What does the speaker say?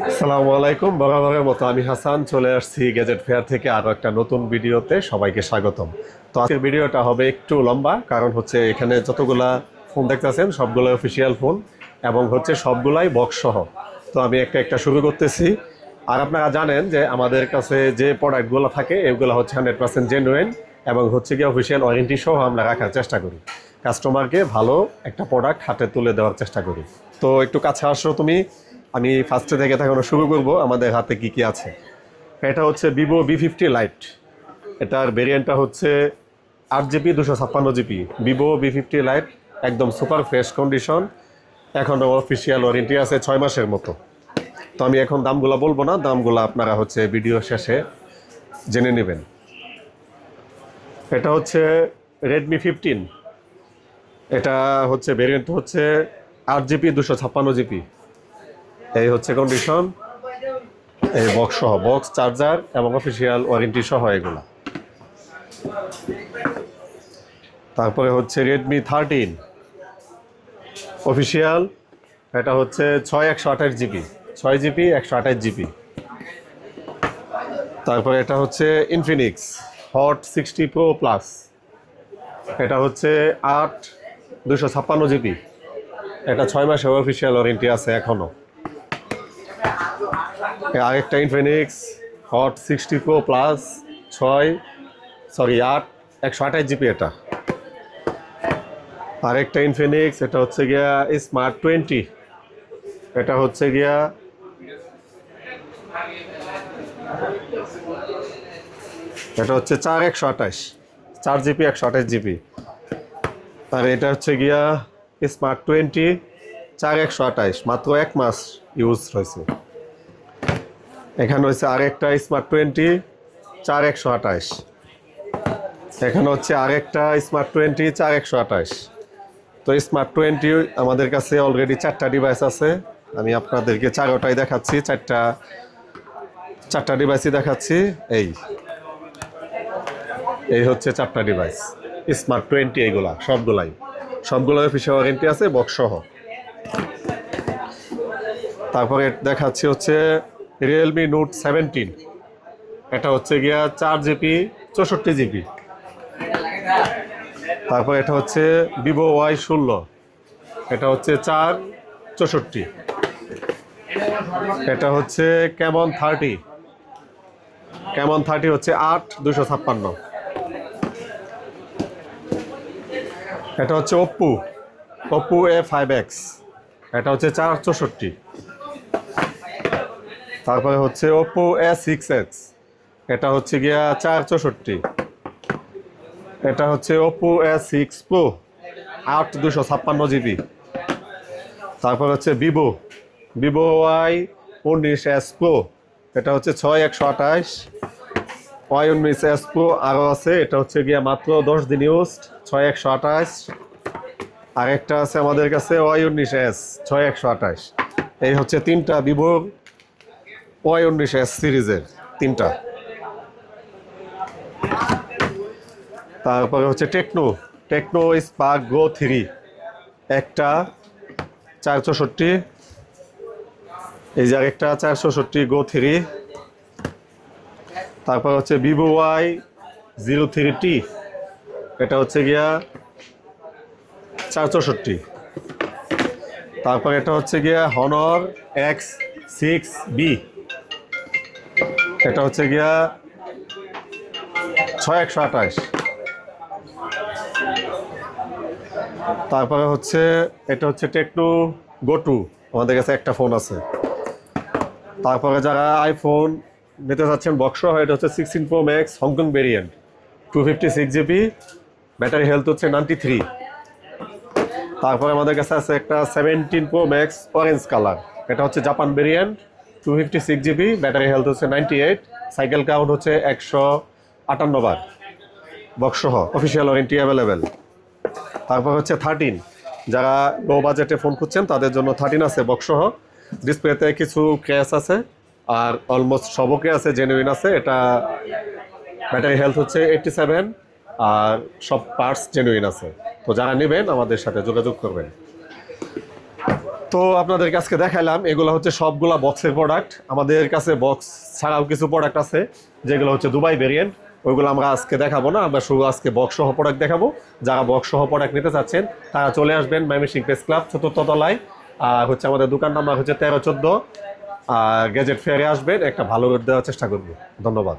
আসসালামু আলাইকুম। বরাবরের মতো আমি হাসান চলে আসছি গ্যাজেট ফেয়ার থেকে আরও একটা নতুন ভিডিওতে সবাইকে স্বাগতম। তো আজকের ভিডিওটা হবে একটু লম্বা, কারণ হচ্ছে এখানে যতগুলা ফোন দেখতেছেন সবগুলো অফিসিয়াল ফোন এবং হচ্ছে সবগুলাই বক্স সহ। তো আমি একটা একটা শুরু করতেছি। আর আপনারা জানেন যে আমাদের কাছে যে প্রোডাক্টগুলো থাকে এগুলো হচ্ছে 100% জেনুইন এবং হচ্ছে কি অফিসিয়াল ওয়ারেন্টি সহ আমরা রাখার চেষ্টা করি। কাস্টমারকে ভালো একটা প্রোডাক্ট হাতে তুলে দেওয়ার চেষ্টা করি। তো একটু কাছে আসো তুমি। আমি ফার্স্টে থেকে দেখানো শুরু করব আমাদের হাতে কি কি আছে। এটা হচ্ছে ভিভো V50 লাইট। এটার ভেরিয়েন্টটা হচ্ছে 8GB 256GB। Vivo V50 light একদম সুপার ফ্রেশ কন্ডিশন, এখনও অফিসিয়াল ওয়ারেন্টি আছে 6 মাসের মতো। তো আমি এখন দামগুলো বলবো না, দামগুলো আপনারা হচ্ছে ভিডিও শেষে জেনে নেবেন। এটা হচ্ছে রেডমি 15। এটা হচ্ছে ভেরিয়েন্ট হচ্ছে 8GB 256GB। এই হচ্ছে কন্ডিশন, এই বক্স সহ, বক্স চার্জার এবং অফিসিয়াল ওয়ারেন্টি সহ এগুলা। তারপরে হচ্ছে রেডমি 13 অফিসিয়াল। এটা হচ্ছে 6/128GB, 6GB 128GB। তারপরে এটা হচ্ছে ইনফিনিক্স হট 60 প্রো প্লাস। এটা হচ্ছে 8/256GB। এটা 6 মাসের অফিসিয়াল ওয়ারেন্টি আছে এখনও। আরেকটা Infinix hot 60 pro plus 8/128GB। এটা আরেকটা ইনফিনিক্স, এটা হচ্ছে গিয়া স্মার্ট 20। এটা হচ্ছে গিয়া এটা হচ্ছে 4/128, 4GB 128GB। আর এটা হচ্ছে গিয়া স্মার্ট 20 4/128, মাত্র 1 মাস ইউজ হয়েছে। এখানে হচ্ছে আরেকটা স্মার্ট 20 4/128। এখানে হচ্ছে আরেকটা স্মার্ট 20 4/128। তো স্মার্ট 20 আমাদের কাছে অলরেডি 4টা ডিভাইস আছে। আমি আপনাদেরকে চারোটাই দেখাচ্ছি, চারটা ডিভাইসই দেখাচ্ছি। এই হচ্ছে 4টা ডিভাইস স্মার্ট 20। এইগুলা সবগুলো অফিসিয়াল ওয়ারেন্টি আছে বক্স সহ। তারপরে দেখাচ্ছি হচ্ছে রিয়েলমি নোট 17। এটা হচ্ছে গিয়া 4GB 64GB। তারপর এটা হচ্ছে ভিভো Y16। এটা হচ্ছে 4/64। এটা হচ্ছে ক্যামন 30 হচ্ছে 8/256। এটা হচ্ছে ওপ্পো A5X। এটা হচ্ছে 4/64। তারপরে হচ্ছে ওপ্পো A6X। এটা হচ্ছে গিয়া 4/64। এটা হচ্ছে ওপ্পো A6 Pro 8/256GB। তারপর হচ্ছে ভিভো Y19S Pro। এটা হচ্ছে 6/128। Y19S Pro আরও আছে, এটা হচ্ছে গিয়া মাত্র 10 দিন ইউজ, 6/128। আরেকটা আছে আমাদের কাছে Y19S 6/128। এই হচ্ছে 3টা ভিভোর Y19S সিরিজের 3টা। তারপরে হচ্ছে টেকনো স্পার্ক গো 3। একটা 4/64। এই যে আরেকটা 4/64 গো 3। তারপর হচ্ছে ভিভো Y03T। এটা হচ্ছে গিয়া 4/64। তারপর এটা হচ্ছে গিয়া হনর X6B। এটা হচ্ছে গিয়া 6/128। তারপরে হচ্ছে এটা হচ্ছে টেকনো গো 2। আমাদের কাছে একটা ফোন আছে। তারপরে যারা আইফোন নিতে চাচ্ছেন বক্স, এটা হচ্ছে 16 Pro Max Hong Kong variant, 256GB। Battery health হচ্ছে 93। তারপরে আমাদের কাছে আছে একটা 17 Pro Max অরেঞ্জ কালার। এটা হচ্ছে Japan variant, 256GB। Battery health হচ্ছে 98। সাইকেল কাউন্ট হচ্ছে 158 বার। বক্স সহ অফিসিয়াল ওয়ারেন্টি অ্যাভেলেবেল। তারপর হচ্ছে 13। যারা লো বাজেটে ফোন খুঁজছেন তাদের জন্য 13 আছে বক্স সহ। ডিসপ্লেতে কিছু ক্র্যাশ আছে, আর অলমোস্ট সবও ক্র্যাশ আছে, জেনুইন আছে। এটা ব্যাটারি হেলথ হচ্ছে 87, আর সব পার্টস জেনুইন আছে। তো যারা নেবেন আমাদের সাথে যোগাযোগ করবেন। তো আপনাদেরকে আজকে দেখাইলাম এগুলো হচ্ছে সবগুলা বক্সের প্রোডাক্ট। আমাদের কাছে বক্স ছাড়াও কিছু প্রোডাক্ট আছে যেগুলো হচ্ছে দুবাই ভেরিয়েন্ট, ওইগুলো আমরা আজকে দেখাবো না, আমরা শুধু আজকে বক্স সহ প্রোডাক্ট দেখাবো। যারা বক্স সহ প্রোডাক্ট নিতে চাচ্ছেন তারা চলে আসবেন ময়মনসিংহ প্রেস ক্লাব 4th তলায়। আর হচ্ছে আমাদের দোকান নাম্বার হচ্ছে 13-14, আর গ্যাজেট ফেয়ারে আসবেন, একটা ভালো রেট দেওয়ার চেষ্টা করবো। ধন্যবাদ।